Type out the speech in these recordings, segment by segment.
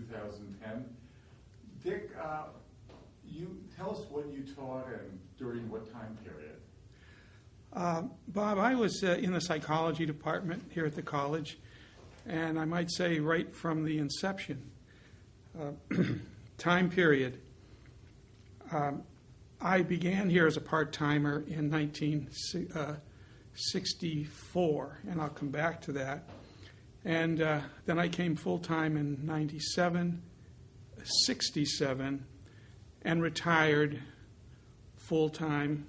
2010. Dick, you tell us what you taught and during what time period. Bob, I was in the psychology department here at the college, and I might say right from the inception. Time period. I began here as a part-timer in 1964, and I'll come back to that. And then I came full-time in 97, 67, and retired full-time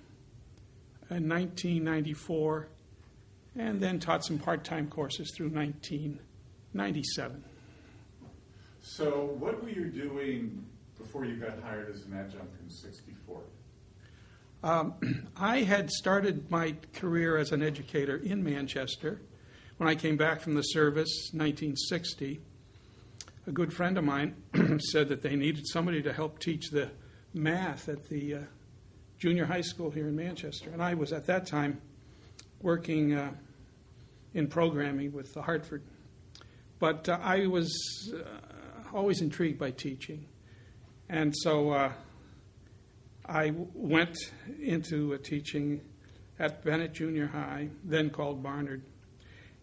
in 1994, and then taught some part-time courses through 1997. So what were you doing before you got hired as an adjunct in 64? I had started my career as an educator in Manchester. When I came back from the service, 1960, a good friend of mine said that they needed somebody to help teach the math at the junior high school here in Manchester. And I was at that time working in programming with the Hartford. But I was always intrigued by teaching. And so I went into teaching at Bennett Junior High, then called Barnard.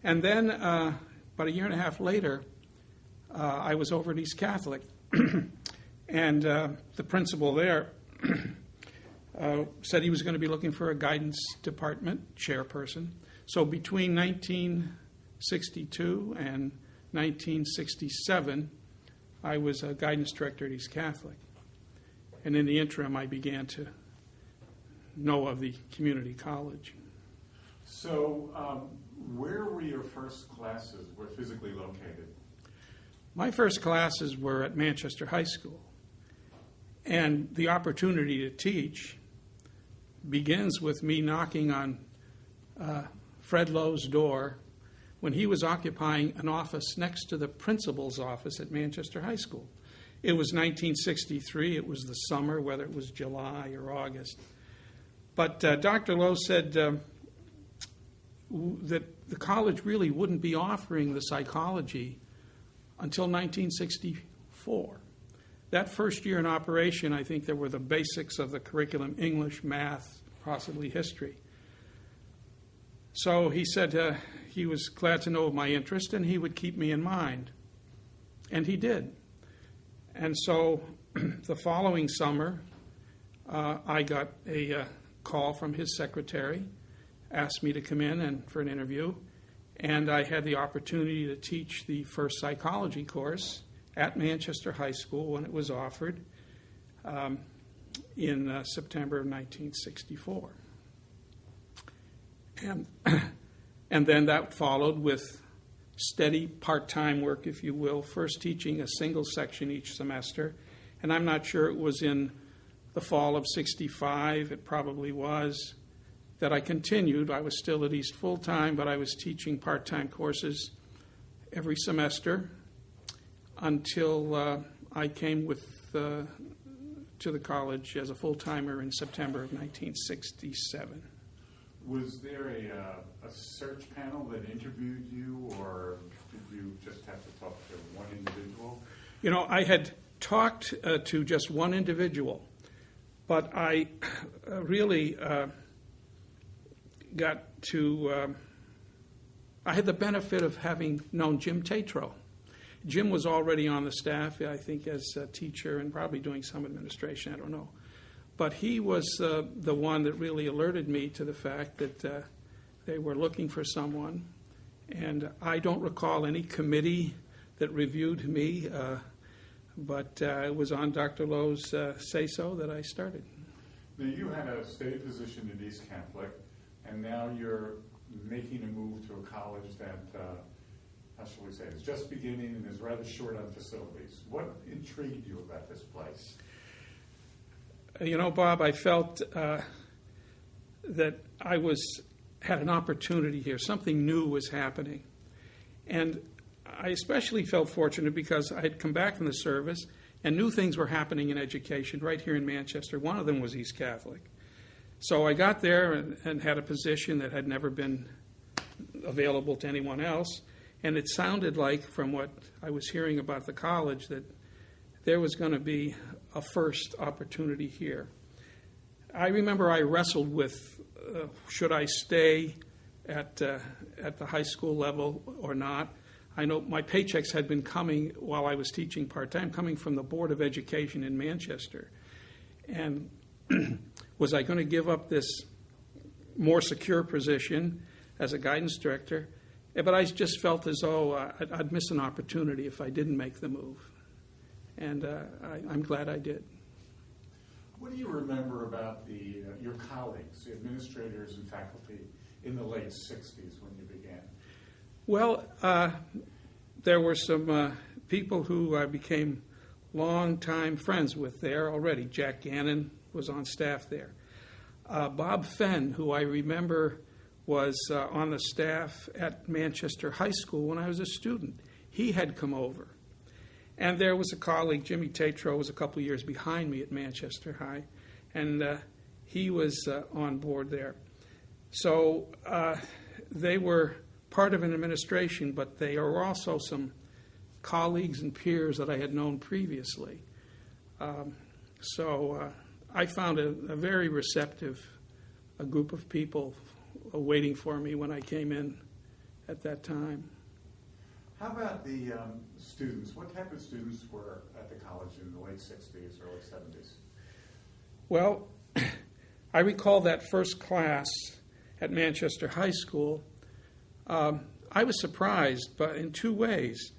And then about a year and a half later, I was over at East Catholic. And the principal there said he was going to be looking for a guidance department chairperson. So between 1962 and 1967, I was a guidance director at East Catholic. And in the interim, I began to know of the community college. So where were your first classes were physically located? My first classes were at Manchester High School. And the opportunity to teach begins with me knocking on Fred Lowe's door when he was occupying an office next to the principal's office at Manchester High School. It was 1963. It was the summer, whether it was July or August. But Dr. Lowe said that the college really wouldn't be offering the psychology until 1964. That first year in operation, I think there were the basics of the curriculum: English, math, possibly history. So he said he was glad to know of my interest and he would keep me in mind. And he did. And so the following summer, I got a call from his secretary, asked me to come in and for an interview, and I had the opportunity to teach the first psychology course at Manchester High School when it was offered in September of 1964. And then that followed with steady part-time work, if you will, first teaching a single section each semester. And I'm not sure it was in the fall of 65, it probably was, that I continued. I was still at East full-time, but I was teaching part-time courses every semester until I came to the college as a full-timer in September of 1967. Was there a search panel that interviewed you, or did you just have to talk to one individual? You know, I had talked to just one individual, but I really got to... I had the benefit of having known Jim Tatro. Jim was already on the staff, I think, as a teacher and probably doing some administration, I don't know. But he was the one that really alerted me to the fact that they were looking for someone. And I don't recall any committee that reviewed me, but it was on Dr. Lowe's say-so that I started. Now, you had a steady position at East Catholic, and now you're making a move to a college that, how shall we say, is just beginning and is rather short on facilities. What intrigued you about this place? You know, Bob, I felt that I had an opportunity here. Something new was happening. And I especially felt fortunate because I had come back from the service and new things were happening in education right here in Manchester. One of them was East Catholic. So I got there and had a position that had never been available to anyone else. And it sounded like, from what I was hearing about the college, that there was going to be a first opportunity here. I remember I wrestled with should I stay at the high school level or not. I know my paychecks had been coming while I was teaching part-time, coming from the Board of Education in Manchester. And was I going to give up this more secure position as a guidance director? But I just felt as though I'd miss an opportunity if I didn't make the move. And I'm glad I did. What do you remember about your colleagues, the administrators and faculty, in the late 60s when you began? Well, there were some people who I became longtime friends with there already. Jack Gannon was on staff there. Bob Fenn, who I remember was on the staff at Manchester High School when I was a student. He had come over. And there was a colleague, Jimmy Tatro, was a couple years behind me at Manchester High, and he was on board there. So they were part of an administration, but they are also some colleagues and peers that I had known previously. So I found a very receptive group of people waiting for me when I came in at that time. How about the students? What type of students were at the college in the late 60s, early 70s? Well, I recall that first class at Manchester High School. I was surprised, but in two ways.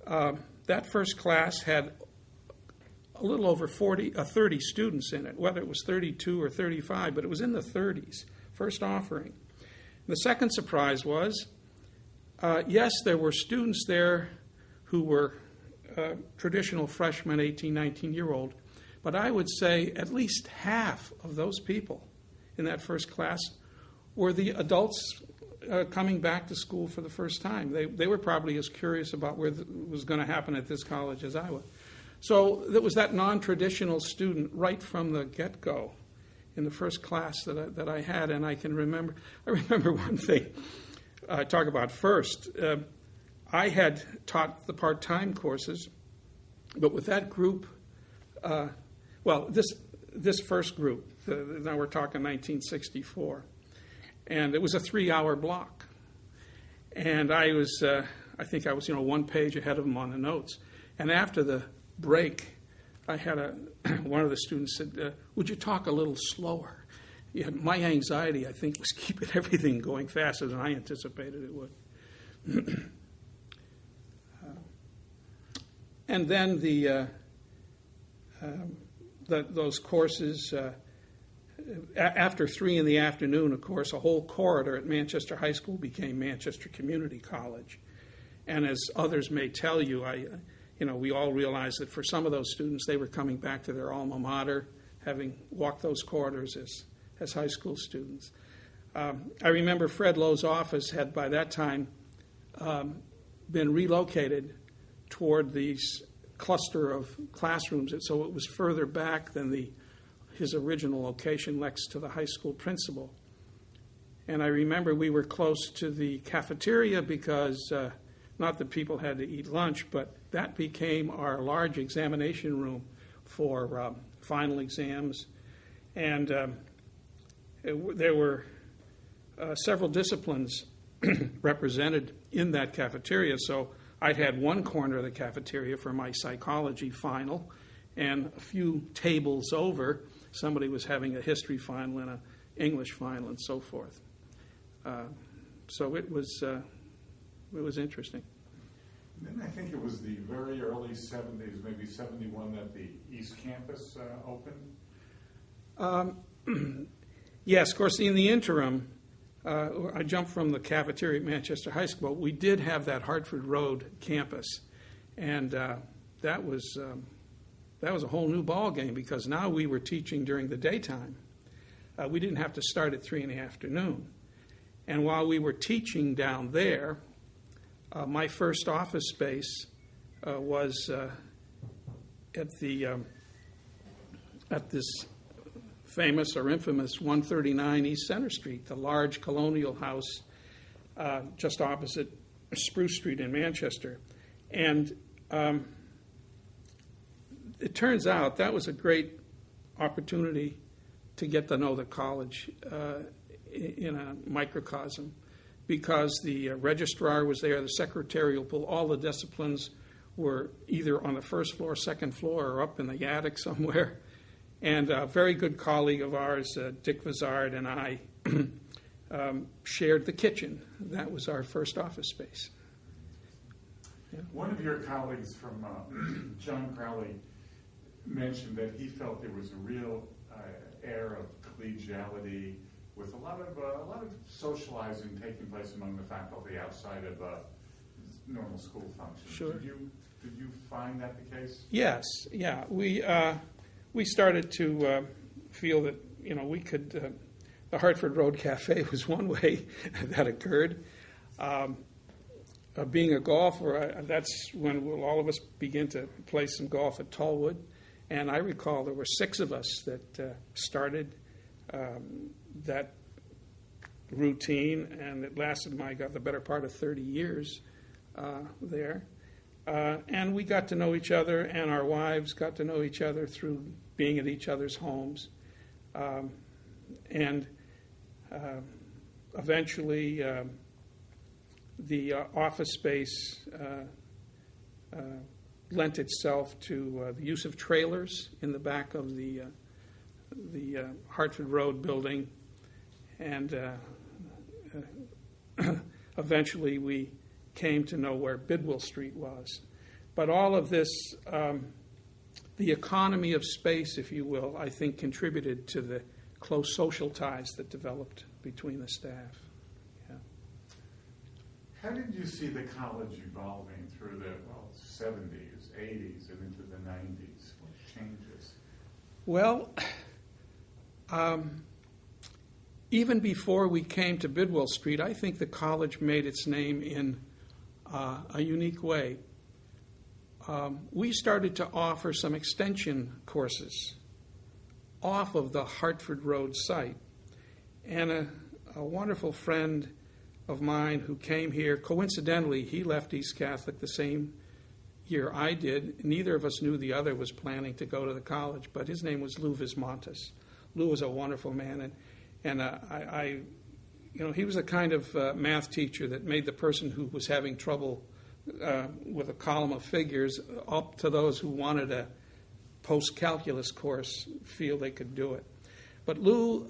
That first class had a little over 30 students in it, whether it was 32 or 35, but it was in the 30s, first offering. The second surprise was, yes, there were students there who were traditional freshmen, 18, 19-year-old, but I would say at least half of those people in that first class were the adults coming back to school for the first time. They were probably as curious about what was going to happen at this college as I was. So there was that non-traditional student right from the get-go in the first class that I had, and I remember one thing. Talk about first. I had taught the part-time courses, but with that group, this first group, now we're talking 1964, and it was a 3-hour block. And I think I was one page ahead of them on the notes. And after the break, I had one of the students said, would you talk a little slower? Yeah, my anxiety, I think, was keeping everything going faster than I anticipated it would. And then those courses, after 3 in the afternoon, of course, a whole corridor at Manchester High School became Manchester Community College. And as others may tell you, we all realized that for some of those students, they were coming back to their alma mater, having walked those corridors as high school students. I remember Fred Lowe's office had by that time been relocated toward these cluster of classrooms, so it was further back than his original location next to the high school principal. And I remember we were close to the cafeteria because not that people had to eat lunch, but that became our large examination room for final exams. And there were several disciplines represented in that cafeteria. So I'd had one corner of the cafeteria for my psychology final, and a few tables over, somebody was having a history final and an English final and so forth. So it was interesting. And then I think it was the very early 70s, maybe 71, that the East Campus opened? Yes, of course, in the interim, I jumped from the cafeteria at Manchester High School. We did have that Hartford Road campus, and that was a whole new ball game because now we were teaching during the daytime. We didn't have to start at 3 in the afternoon. And while we were teaching down there, my first office space was at this famous or infamous 139 East Center Street, the large colonial house just opposite Spruce Street in Manchester. And it turns out that was a great opportunity to get to know the college in a microcosm, because the registrar was there, the secretarial pool, all the disciplines were either on the first floor, second floor, or up in the attic somewhere. And a very good colleague of ours, Dick Vizard, and I shared the kitchen. That was our first office space. Yeah. One of your colleagues from John Crowley mentioned that he felt there was a real air of collegiality with a lot of socializing taking place among the faculty outside of normal school functions. Sure. Did you find that the case? Yes. Yeah. We started to feel that we could. The Hartford Road Cafe was one way that occurred. Being a golfer, that's when all of us began to play some golf at Tallwood. And I recall there were 6 of us that started that routine, and it lasted, the better part of 30 years there. And we got to know each other, and our wives got to know each other through being at each other's homes. And eventually, the office space lent itself to the use of trailers in the back of the Hartford Road building, and eventually we came to know where Bidwell Street was. But all of this, the economy of space, if you will, I think contributed to the close social ties that developed between the staff. Yeah. How did you see the college evolving through the 70s, 80s, and into the 90s? What changes? Well, even before we came to Bidwell Street, I think the college made its name in a unique way. We started to offer some extension courses off of the Hartford Road site. And a wonderful friend of mine who came here, coincidentally, he left East Catholic the same year I did. Neither of us knew the other was planning to go to the college, but his name was Lou Vismontis. Lou was a wonderful man, and he was a kind of math teacher that made the person who was having trouble with a column of figures up to those who wanted a post-calculus course feel they could do it. But Lou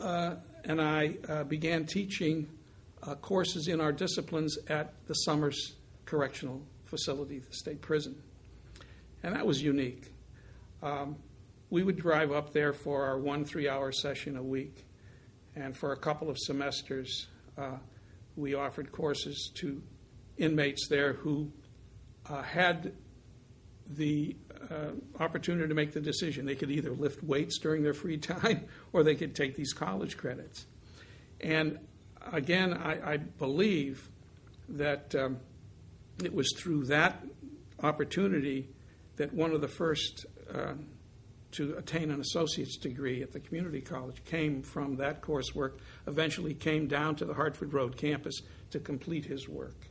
and I began teaching courses in our disciplines at the Summers Correctional Facility, the state prison. And that was unique. We would drive up there for our 1 3-hour session a week. And for a couple of semesters, we offered courses to inmates there who had the opportunity to make the decision. They could either lift weights during their free time or they could take these college credits. And again, I believe that it was through that opportunity that one of the first to attain an associate's degree at the community college came from that coursework, eventually came down to the Hartford Road campus to complete his work.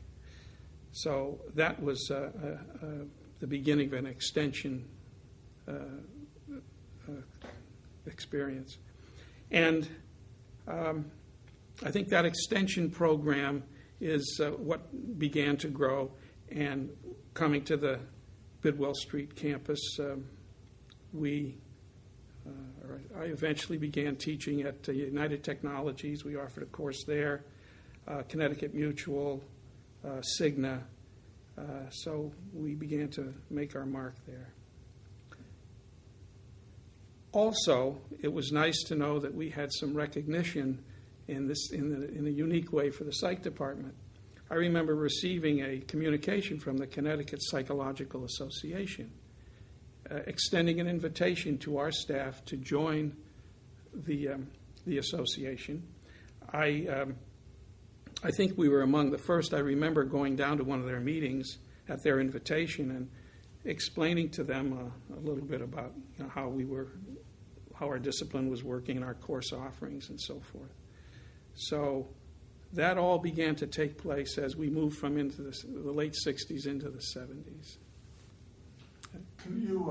So that was the beginning of an extension experience. And I think that extension program is what began to grow, and coming to the Bidwell Street campus, I eventually began teaching at United Technologies. We offered a course there, Connecticut Mutual, Cigna. So we began to make our mark there. Also, it was nice to know that we had some recognition in a unique way for the psych department. I remember receiving a communication from the Connecticut Psychological Association extending an invitation to our staff to join the association. I think we were among the first. I remember going down to one of their meetings at their invitation and explaining to them a little bit about how our discipline was working and our course offerings and so forth. So that all began to take place as we moved from into the late 60s into the 70s. Can you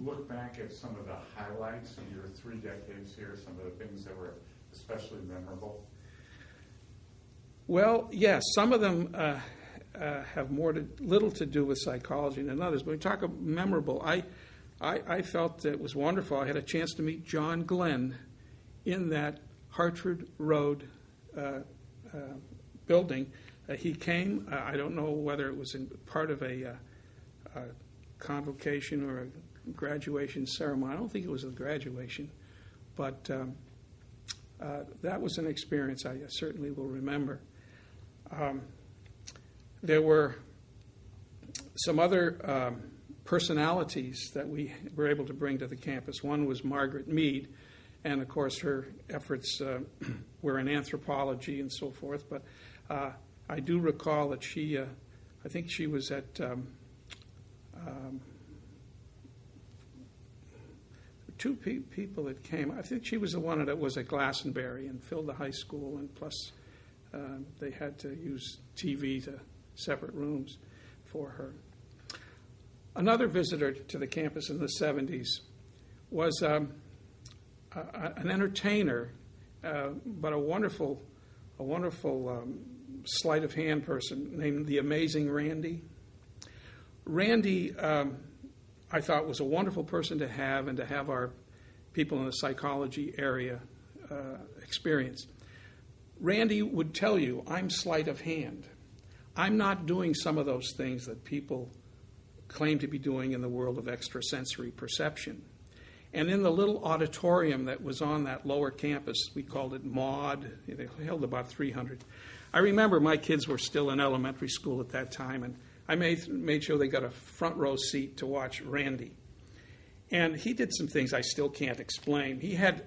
look back back at some of the highlights of your 3 decades here, some of the things that were especially memorable? Well, yes, some of them have little to do with psychology than others. But we talk of memorable. I felt it was wonderful. I had a chance to meet John Glenn in that Hartford Road building. He came. I don't know whether it was in part of a convocation or a graduation ceremony. I don't think it was a graduation, but that was an experience I certainly will remember. There were some other personalities that we were able to bring to the campus. One was Margaret Mead, and of course her efforts were in anthropology and so forth. But I do recall that she, I think she was at two people that came. I think she was the one that was at Glastonbury and filled the high school, and plus they had to use TV to separate rooms for her. Another visitor to the campus in the 70s was an entertainer, but a wonderful sleight of hand person named the Amazing Randy. Randy, I thought, was a wonderful person to have, and to have our people in the psychology area experience. Randy would tell you, I'm sleight of hand. I'm not doing some of those things that people claim to be doing in the world of extrasensory perception. And in the little auditorium that was on that lower campus, we called it Maud. They held about 300. I remember my kids were still in elementary school at that time, and I made sure they got a front row seat to watch Randy. And he did some things I still can't explain. He had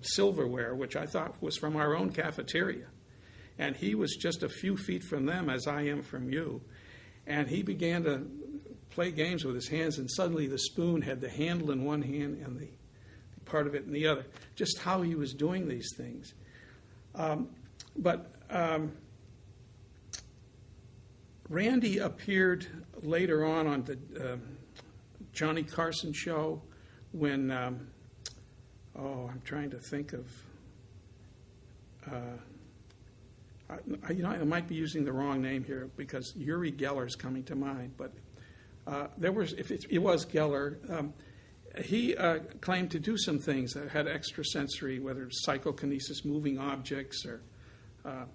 silverware, which I thought was from our own cafeteria. And he was just a few feet from them, as I am from you. And he began to play games with his hands, and suddenly the spoon had the handle in one hand and the part of it in the other. Just how he was doing these things. But Randy appeared later on the Johnny Carson show when, I'm trying to think of, I might be using the wrong name here because Uri Geller is coming to mind, but it was Geller. He claimed to do some things that had extrasensory, whether psychokinesis, moving objects, or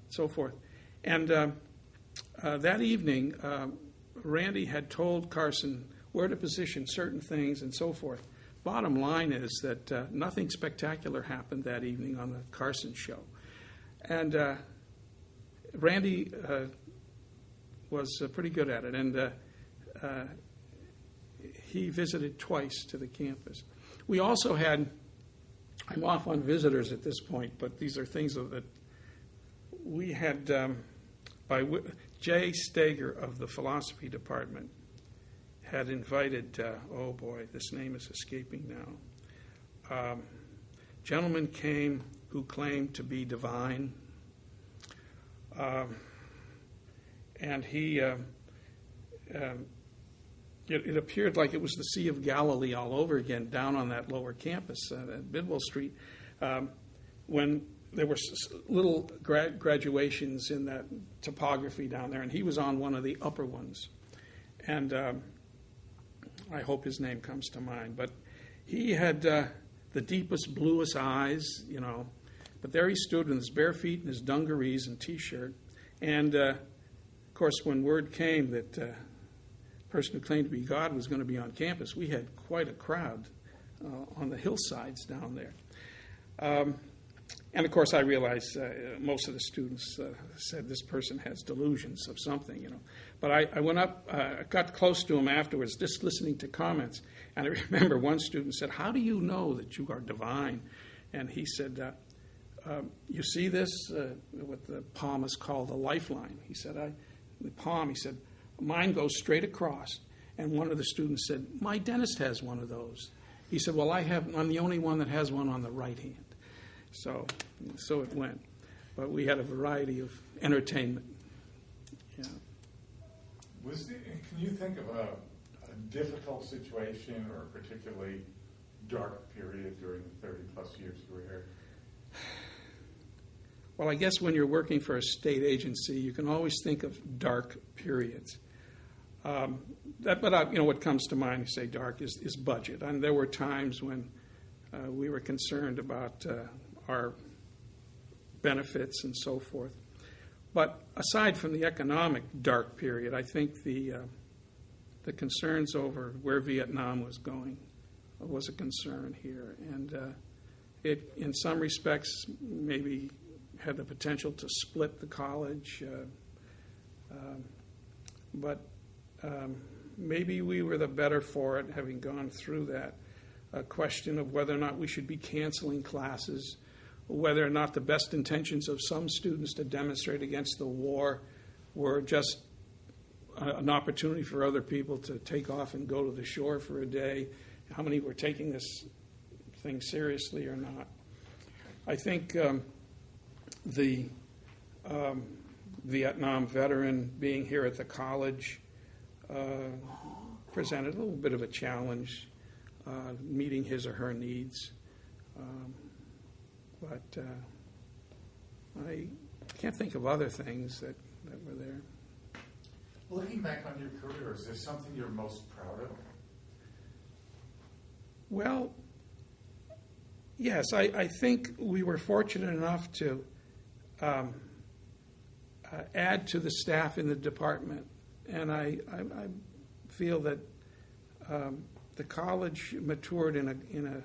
so forth. And that evening, Randy had told Carson where to position certain things and so forth. Bottom line is that nothing spectacular happened that evening on the Carson show. And Randy was pretty good at it, and he visited twice to the campus. We also had, I'm off on visitors at this point, but these are things that we had Jay Stager of the philosophy department had invited, this name is escaping now. Gentleman came who claimed to be divine. And he, it appeared like it was the Sea of Galilee all over again down on that lower campus at Bidwell Street, when there were little graduations in that topography down there, and he was on one of the upper ones. And I hope his name comes to mind. But he had the deepest, bluest eyes, But there he stood with his bare feet and his dungarees and T-shirt. And, of course, when word came that the person who claimed to be God was going to be on campus, we had quite a crowd on the hillsides down there. And, of course, I realized most of the students said this person has delusions of something, But I went up, got close to him afterwards, just listening to comments. And I remember one student said, "How do you know that you are divine?" And he said, "You see this, what the palm is called a lifeline." He said, the palm, he said, "Mine goes straight across." And one of the students said, "My dentist has one of those." He said, "Well, I'm the only one that has one on the right hand." So it went. But we had a variety of entertainment. Yeah. Can you think of a difficult situation or a particularly dark period during the 30-plus years you were here? Well, I guess when you're working for a state agency, you can always think of dark periods. What comes to mind, you say dark, is budget. And there were times when we were concerned about our benefits and so forth. But aside from the economic dark period, I think the concerns over where Vietnam was going was a concern here. And it, in some respects, maybe had the potential to split the college. But maybe we were the better for it, having gone through that question of whether or not we should be canceling classes, whether or not the best intentions of some students to demonstrate against the war were just an opportunity for other people to take off and go to the shore for a day, how many were taking this thing seriously or not. I think the Vietnam veteran being here at the college presented a little bit of a challenge, meeting his or her needs. But I can't think of other things that were there. Looking back on your career, is there something you're most proud of? Well, yes, I think we were fortunate enough to add to the staff in the department. And I feel that the college matured in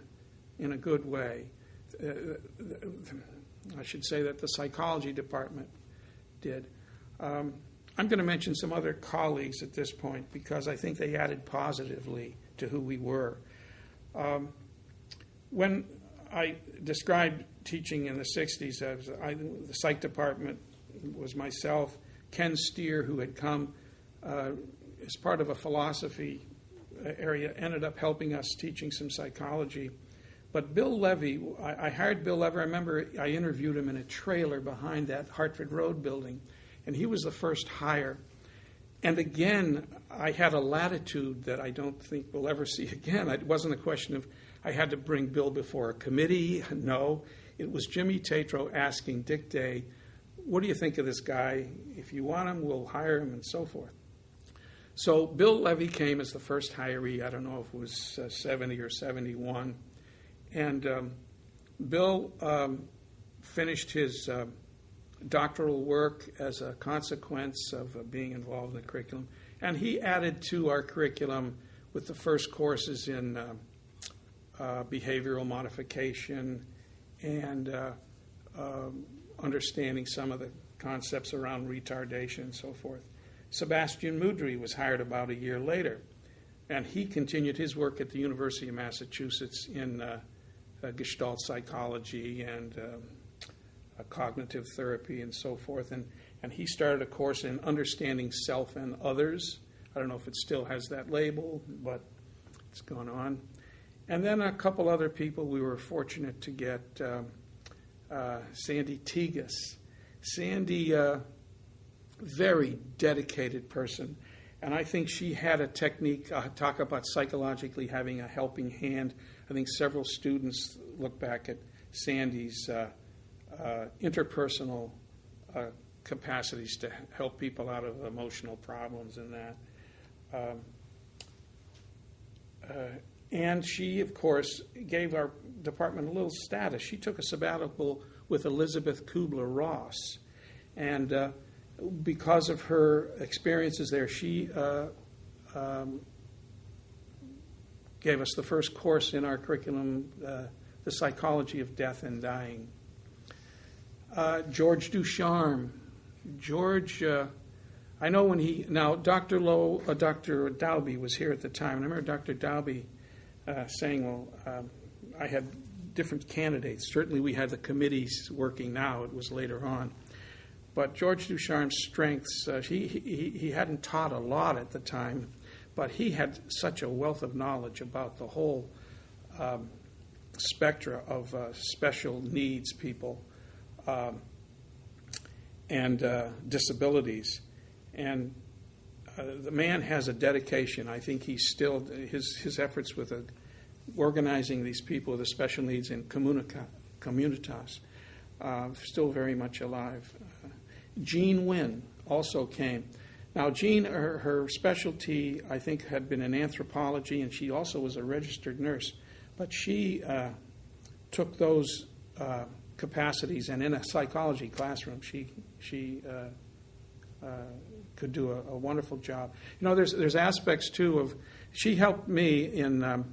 a good way. I should say that the psychology department did. I'm going to mention some other colleagues at this point because I think they added positively to who we were. When I described teaching in the 60s, the psych department was myself, Ken Steer, who had come as part of a philosophy area, ended up helping us teaching some psychology. But Bill Levy, I hired Bill Levy. I remember I interviewed him in a trailer behind that Hartford Road building, and he was the first hire. And again, I had a latitude that I don't think we'll ever see again. It wasn't a question of I had to bring Bill before a committee. No, it was Jimmy Tatro asking Dick Day, what do you think of this guy? If you want him, we'll hire him, and so forth. So Bill Levy came as the first hiree. I don't know if it was 70 or 71. And Bill finished his doctoral work as a consequence of being involved in the curriculum. And he added to our curriculum with the first courses in behavioral modification and understanding some of the concepts around retardation and so forth. Sebastian Moody was hired about a year later, and he continued his work at the University of Massachusetts in Gestalt psychology and cognitive therapy and so forth. And he started a course in understanding self and others. I don't know if it still has that label, but it's gone on. And then a couple other people we were fortunate to get. Sandy Tegas. Sandy, very dedicated person. And I think she had a technique, talk about psychologically having a helping hand. I think several students look back at Sandy's interpersonal capacities to help people out of emotional problems and that. And she, of course, gave our department a little status. She took a sabbatical with Elizabeth Kubler-Ross. And because of her experiences there, she gave us the first course in our curriculum, The Psychology of Death and Dying. George Ducharme. George, I know when Dr. Dalby was here at the time, and I remember Dr. Dalby saying, well, I had different candidates. Certainly we had the committees working now. It was later on. But George Ducharme's strengths, he hadn't taught a lot at the time, but he had such a wealth of knowledge about the whole spectra of special needs people and disabilities. And the man has a dedication. I think he's still, his efforts with organizing these people with the special needs in communitas, still very much alive. Jean Wynne also came. Now, Jean, her specialty, I think, had been in anthropology, and she also was a registered nurse. But she took those capacities, and in a psychology classroom, she could do a wonderful job. You know, there's aspects, too, of, she helped me in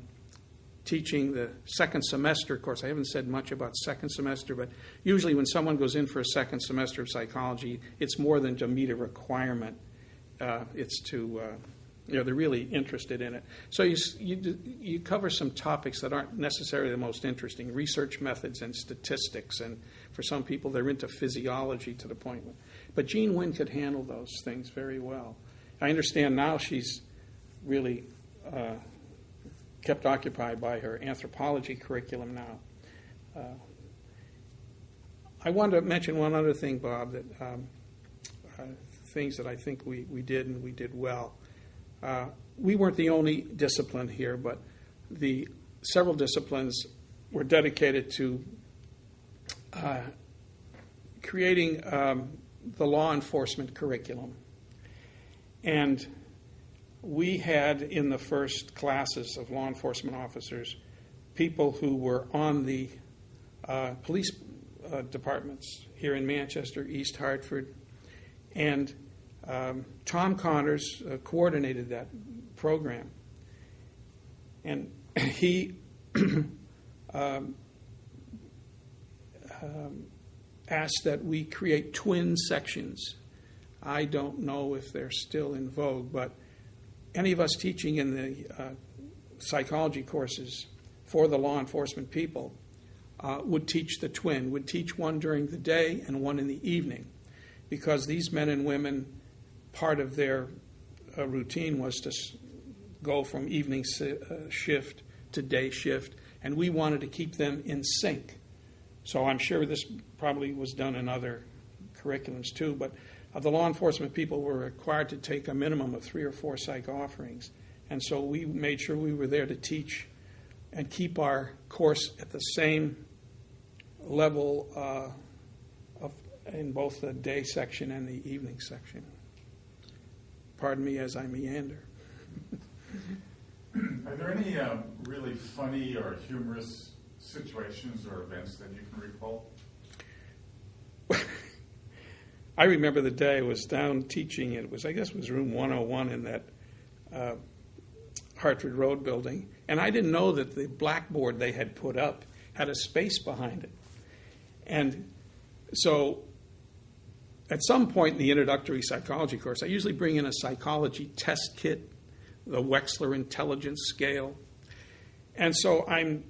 teaching the second semester course. I haven't said much about second semester, but usually when someone goes in for a second semester of psychology, it's more than to meet a requirement. It's to, they're really interested in it. So you cover some topics that aren't necessarily the most interesting, research methods and statistics, and for some people they're into physiology to the point. But Jean Wynne could handle those things very well. I understand now she's really kept occupied by her anthropology curriculum now. I wanted to mention one other thing, Bob, that things that I think we did and we did well. We weren't the only discipline here, but the several disciplines were dedicated to creating the law enforcement curriculum. And we had in the first classes of law enforcement officers people who were on the police departments here in Manchester, East Hartford, and Tom Connors coordinated that program. And he asked that we create twin sections. I don't know if they're still in vogue, but any of us teaching in the psychology courses for the law enforcement people would teach the twin, would teach one during the day and one in the evening, because these men and women, part of their routine was to go from evening shift to day shift, and we wanted to keep them in sync. So I'm sure this probably was done in other curriculums too, but the law enforcement people were required to take a minimum of 3 or 4 psych offerings. And so we made sure we were there to teach and keep our course at the same level in both the day section and the evening section. Pardon me as I meander. Are there any really funny or humorous situations or events that you can recall? I remember the day I was down teaching. It was room 101 in that Hartford Road building. And I didn't know that the blackboard they had put up had a space behind it. And so at some point in the introductory psychology course, I usually bring in a psychology test kit, the Wechsler Intelligence Scale. And so I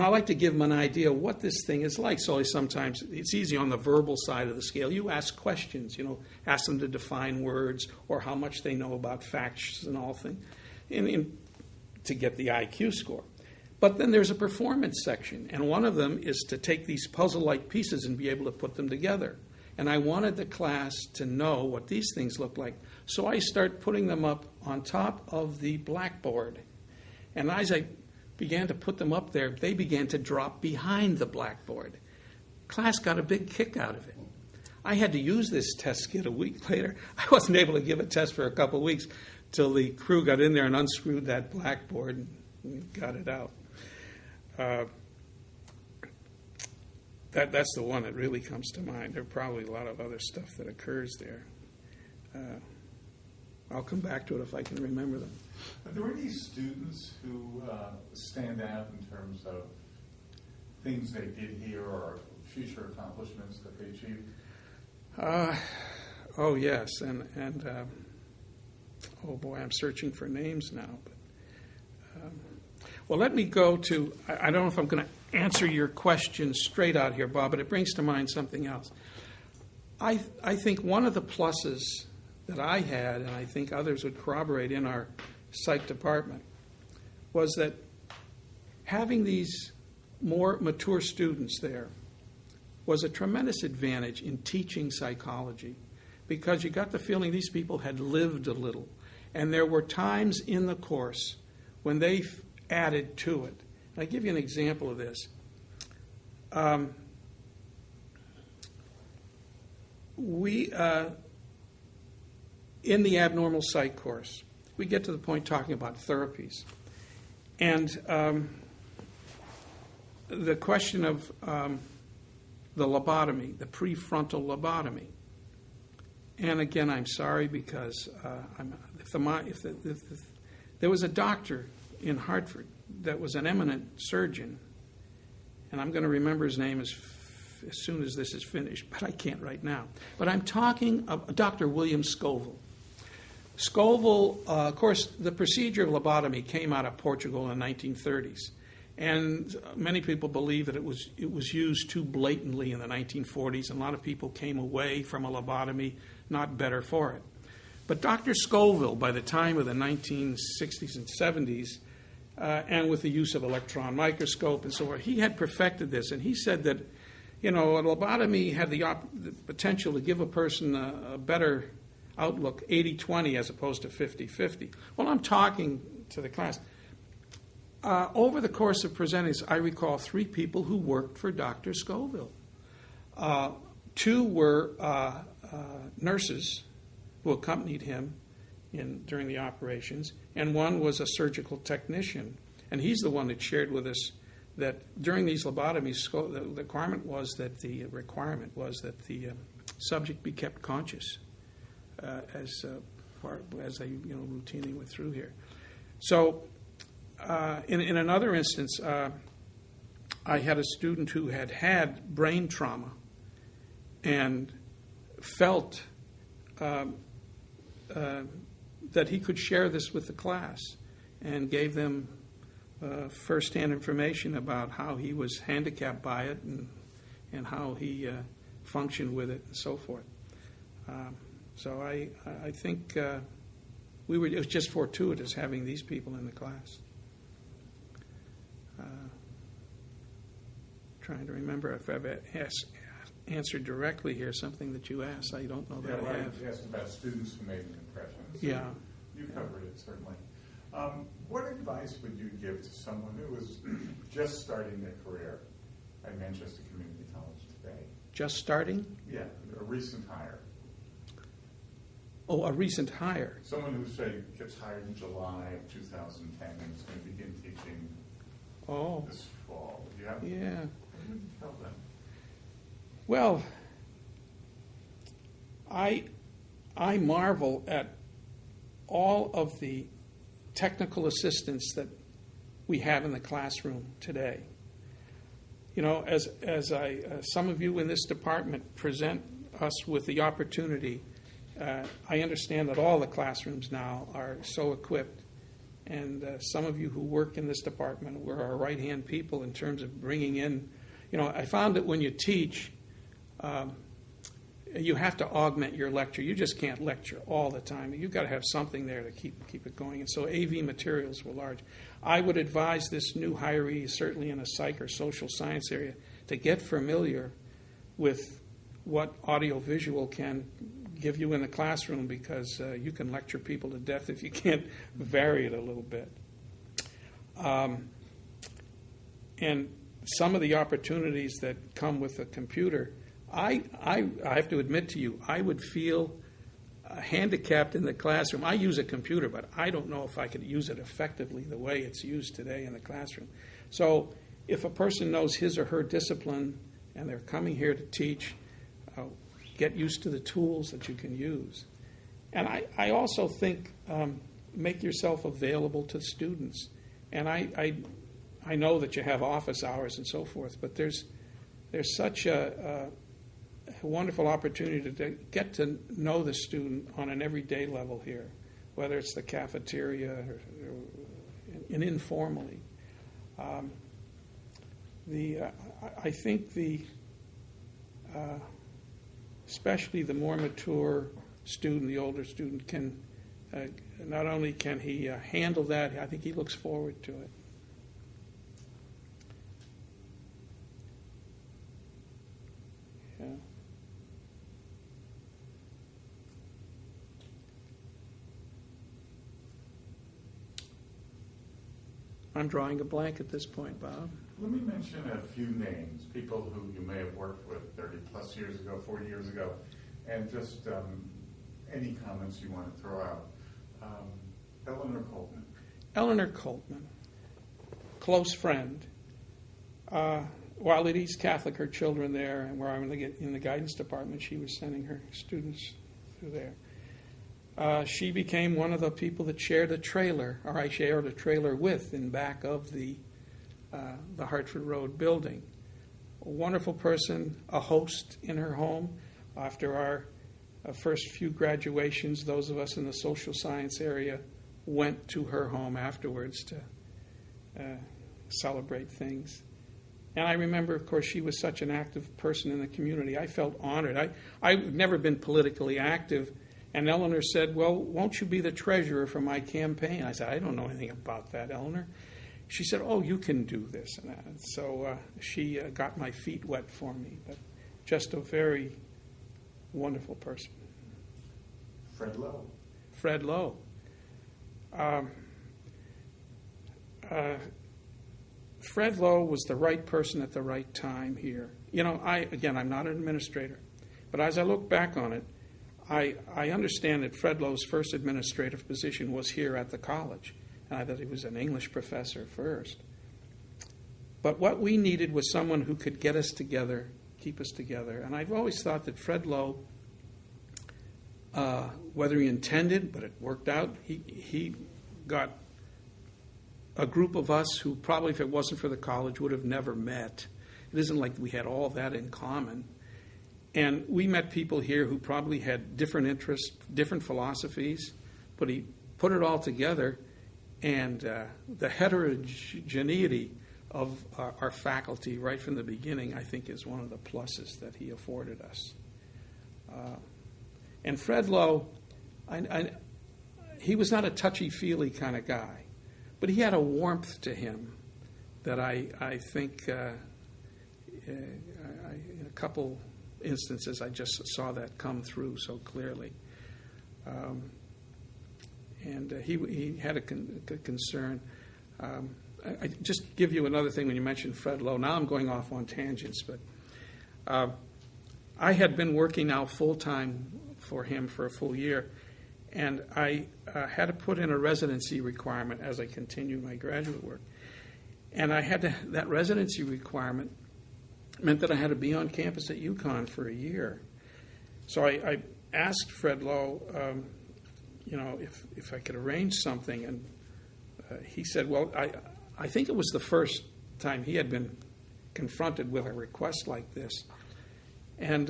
like to give them an idea of what this thing is like. So sometimes it's easy on the verbal side of the scale. You ask questions, ask them to define words or how much they know about facts and all things to get the IQ score. But then there's a performance section, and one of them is to take these puzzle-like pieces and be able to put them together. And I wanted the class to know what these things look like. So I start putting them up on top of the blackboard. And as I began to put them up there, they began to drop behind the blackboard. Class got a big kick out of it. I had to use this test kit a week later. I wasn't able to give a test for a couple of weeks till the crew got in there and unscrewed that blackboard and got it out. That's the one that really comes to mind. There are probably a lot of other stuff that occurs there. I'll come back to it if I can remember them. Are there any students who stand out in terms of things they did here or future accomplishments that they achieved? Oh, yes. And oh, boy, I'm searching for names now. But, well, let me go to, I don't know if I'm going to answer your question straight out here, Bob, but it brings to mind something else. I think one of the pluses that I had, and I think others would corroborate in our psych department, was that having these more mature students there was a tremendous advantage in teaching psychology, because you got the feeling these people had lived a little. And there were times in the course when they added to it. And I'll give you an example of this. In the abnormal psych course, we get to the point talking about therapies. And the question of the lobotomy, the prefrontal lobotomy. And again, I'm sorry because there was a doctor in Hartford that was an eminent surgeon, and I'm going to remember his name as soon as this is finished, but I can't right now. But I'm talking of Dr. William Scoville. Scoville, of course, the procedure of lobotomy came out of Portugal in the 1930s. And many people believe that it was used too blatantly in the 1940s, and a lot of people came away from a lobotomy not better for it. But Dr. Scoville, by the time of the 1960s and 70s, and with the use of electron microscope and so on, he had perfected this, and he said that, a lobotomy had the potential to give a person a better outlook, 80-20 as opposed to 50-50. Well, I'm talking to the class. Over the course of presenting, I recall 3 people who worked for Dr. Scoville. 2 were nurses who accompanied him during the operations, and 1 was a surgical technician. And he's the one that shared with us that during these lobotomies, the requirement was that the subject be kept conscious as they routinely went through here. So. In another instance, I had a student who had brain trauma and felt that he could share this with the class and gave them firsthand information about how he was handicapped by it and how he functioned with it and so forth. So I think it was just fortuitous having these people in the class. Trying to remember if I've answered directly here something that you asked. I don't know that I have. You asked about students who made an impression. So yeah. You covered it, certainly. What advice would you give to someone who was just starting their career at Manchester Community College today? Just starting? Yeah, a recent hire. Oh, a recent hire. Someone who, say, gets hired in July of 2010 and is going to begin teaching this fall. Do you have What would you tell them? Well, I marvel at all of the technical assistance that we have in the classroom today. As some of you in this department present us with the opportunity, I understand that all the classrooms now are so equipped. And some of you who work in this department were our right-hand people in terms of bringing in, I found that when you teach, you have to augment your lecture. You just can't lecture all the time. You've got to have something there to keep it going. And so AV materials were large. I would advise this new hiree, certainly in a psych or social science area, to get familiar with what audiovisual can give you in the classroom, because you can lecture people to death if you can't vary it a little bit. And some of the opportunities that come with a computer, I have to admit to you, I would feel handicapped in the classroom. I use a computer, but I don't know if I could use it effectively the way it's used today in the classroom. So if a person knows his or her discipline and they're coming here to teach, get used to the tools that you can use. And I also think make yourself available to students. And I know that you have office hours and so forth, but there's such a wonderful opportunity to get to know the student on an everyday level here, whether it's the cafeteria or informally. I think especially the more mature student, the older student, can not only can he handle that, I think he looks forward to it. Yeah. I'm drawing a blank at this point, Bob. Let me mention a few names, people who you may have worked with 30 plus years ago, 40 years ago, and just any comments you want to throw out. Eleanor Colton. Eleanor Colton, close friend. While at East Catholic, her children there, and where I'm in the guidance department, she was sending her students through there. She became one of the people that shared a trailer, or I shared a trailer with, in back of the Hartford Road building. A wonderful person, a host in her home. After our first few graduations, those of us in the social science area went to her home afterwards to celebrate things. And I remember, of course, she was such an active person in the community. I felt honored. I've never been politically active. And Eleanor said, well, won't you be the treasurer for my campaign? I said, I don't know anything about that, Eleanor. She said, oh, you can do this and that. So she got my feet wet for me. But just a very wonderful person. Fred Lowe. Fred Lowe. Fred Lowe was the right person at the right time here. You know, I'm not an administrator, but as I look back on it, I understand that Fred Lowe's first administrative position was here at the college, and that he was an English professor first. But what we needed was someone who could get us together, keep us together. And I've always thought that Fred Lowe, whether he intended, but it worked out, he got a group of us who probably, if it wasn't for the college, would have never met. It isn't like we had all that in common. And we met people here who probably had different interests, different philosophies, but he put it all together, and the heterogeneity of our faculty right from the beginning, I think, is one of the pluses that he afforded us. And Fred Lowe, he was not a touchy-feely kind of guy, but he had a warmth to him that I think in a couple instances I just saw that come through so clearly. And he had a concern. I just give you another thing when you mentioned Fred Lowe. Now I'm going off on tangents, but I had been working now full-time for him for a full year, and I had to put in a residency requirement as I continued my graduate work. And that residency requirement meant that I had to be on campus at UConn for a year. So I asked Fred Lowe, if I could arrange something, and he said, well, I think it was the first time he had been confronted with a request like this. And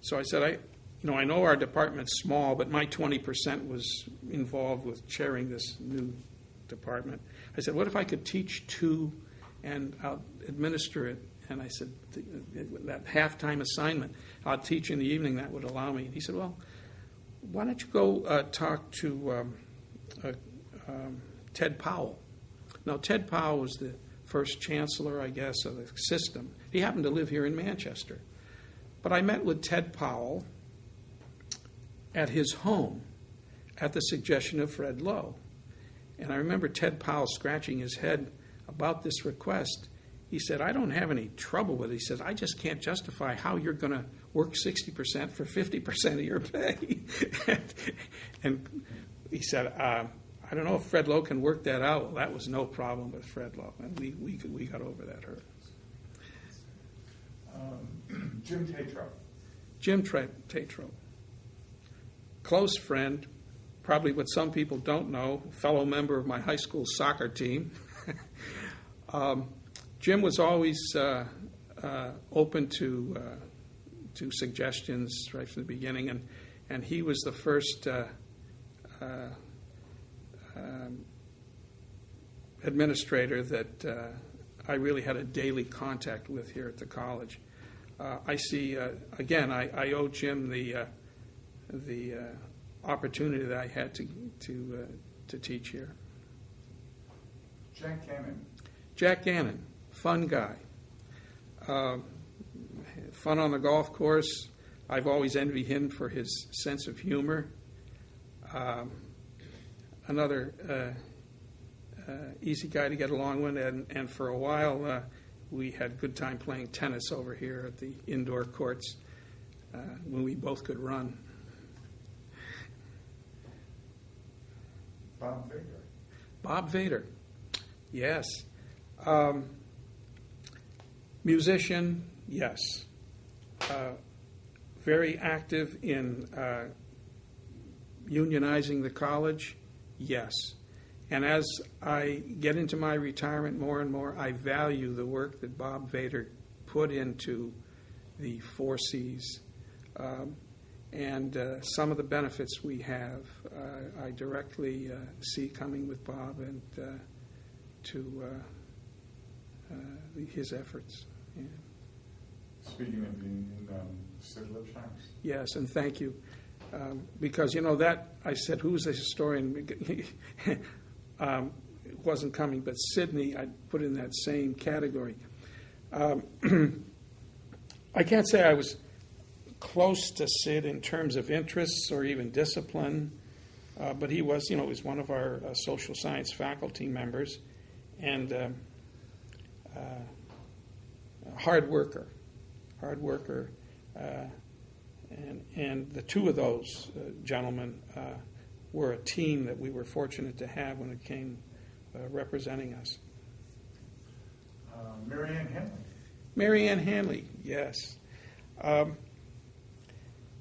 so I said, I know our department's small, but my 20% was involved with chairing this new department. I said, what if I could teach 2 and I'll administer it? And I said, that half-time assignment, I'll teach in the evening, that would allow me. And he said, well, why don't you go talk to Ted Powell? Now, Ted Powell was the first chancellor, I guess, of the system. He happened to live here in Manchester. But I met with Ted Powell at his home at the suggestion of Fred Lowe. And I remember Ted Powell scratching his head about this request. He said, I don't have any trouble with it. He says, I just can't justify how you're going to work 60% for 50% of your pay. and he said, I don't know if Fred Lowe can work that out. Well, that was no problem with Fred Lowe, and we got over that hurdle. Jim Tatro. Jim Tatro. Close friend, probably what some people don't know, fellow member of my high school soccer team. Jim was always open to suggestions right from the beginning, and he was the first administrator that I really had a daily contact with here at the college. I see, again, I owe Jim the opportunity that I had to teach here. Jack Gannon, fun guy. Fun on the golf course. I've always envied him for his sense of humor. Another easy guy to get along with, and for a while we had a good time playing tennis over here at the indoor courts when we both could run. Bob Vader. Bob Vader, yes. Musician, yes. Very active in unionizing the college, yes. And as I get into my retirement more and more, I value the work that Bob Vader put into the 4 Cs. And some of the benefits we have, I directly see coming with Bob and to his efforts. Yeah. Speaking of union, Sidlip Chimes. Yes, and thank you. Because, that, I said, who's the historian? It wasn't coming, but Sidney, I put in that same category. I can't say I was close to Sid in terms of interests or even discipline, but he was, he was one of our social science faculty members, and hard worker, and the two of those gentlemen were a team that we were fortunate to have when it came representing us. Mary Ann Hanley. Mary Ann Hanley, yes.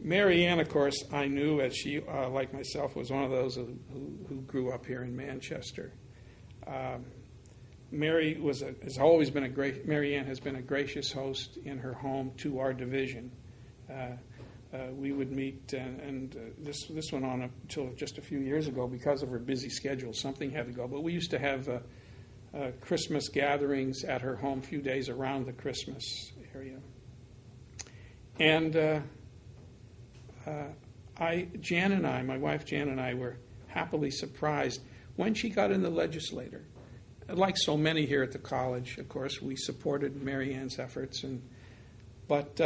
Mary Ann, of course, I knew as she, like myself, was one of those who grew up here in Manchester. Mary Ann has been a gracious host in her home to our division. We would meet, and this went on until just a few years ago because of her busy schedule. Something had to go, but we used to have Christmas gatherings at her home, a few days around the Christmas area. And my wife Jan and I were happily surprised when she got in the legislature. Like so many here at the college, of course, we supported Mary Ann's efforts, but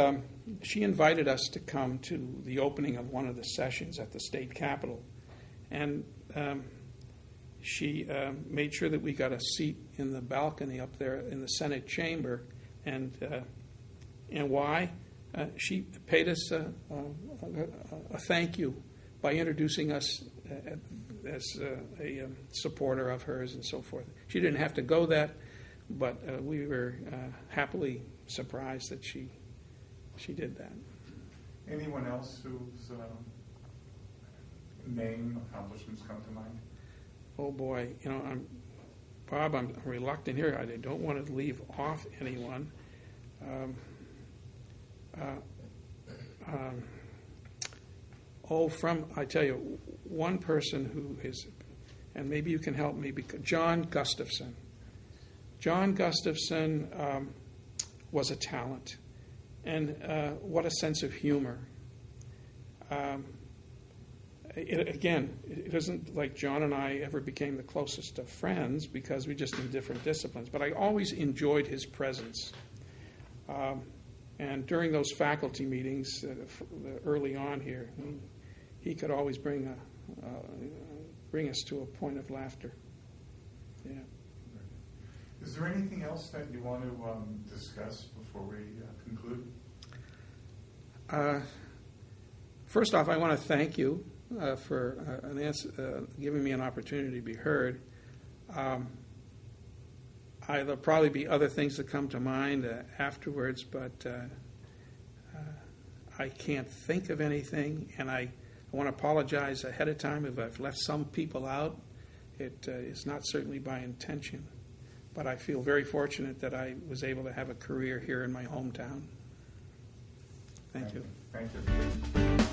she invited us to come to the opening of one of the sessions at the state capitol. And she made sure that we got a seat in the balcony up there in the Senate chamber. And why? She paid us a thank you by introducing us as a supporter of hers and so forth. She didn't have to go that, but we were happily surprised that she did that. Anyone else whose name, accomplishments come to mind? Oh boy, Bob, I'm reluctant here. I don't want to leave off anyone. I tell you, one person who is, and maybe you can help me, because John Gustafson. John Gustafson was a talent, and what a sense of humor. It isn't like John and I ever became the closest of friends because we just in different disciplines, but I always enjoyed his presence. And during those faculty meetings early on here, he could always bring us to a point of laughter. Yeah. Is there anything else that you want to discuss before we conclude? First off, I want to thank you for giving me an opportunity to be heard. There'll probably be other things that come to mind afterwards, but I can't think of anything, and I want to apologize ahead of time if I've left some people out. It is not certainly by intention, but I feel very fortunate that I was able to have a career here in my hometown. Thank you. Thank you.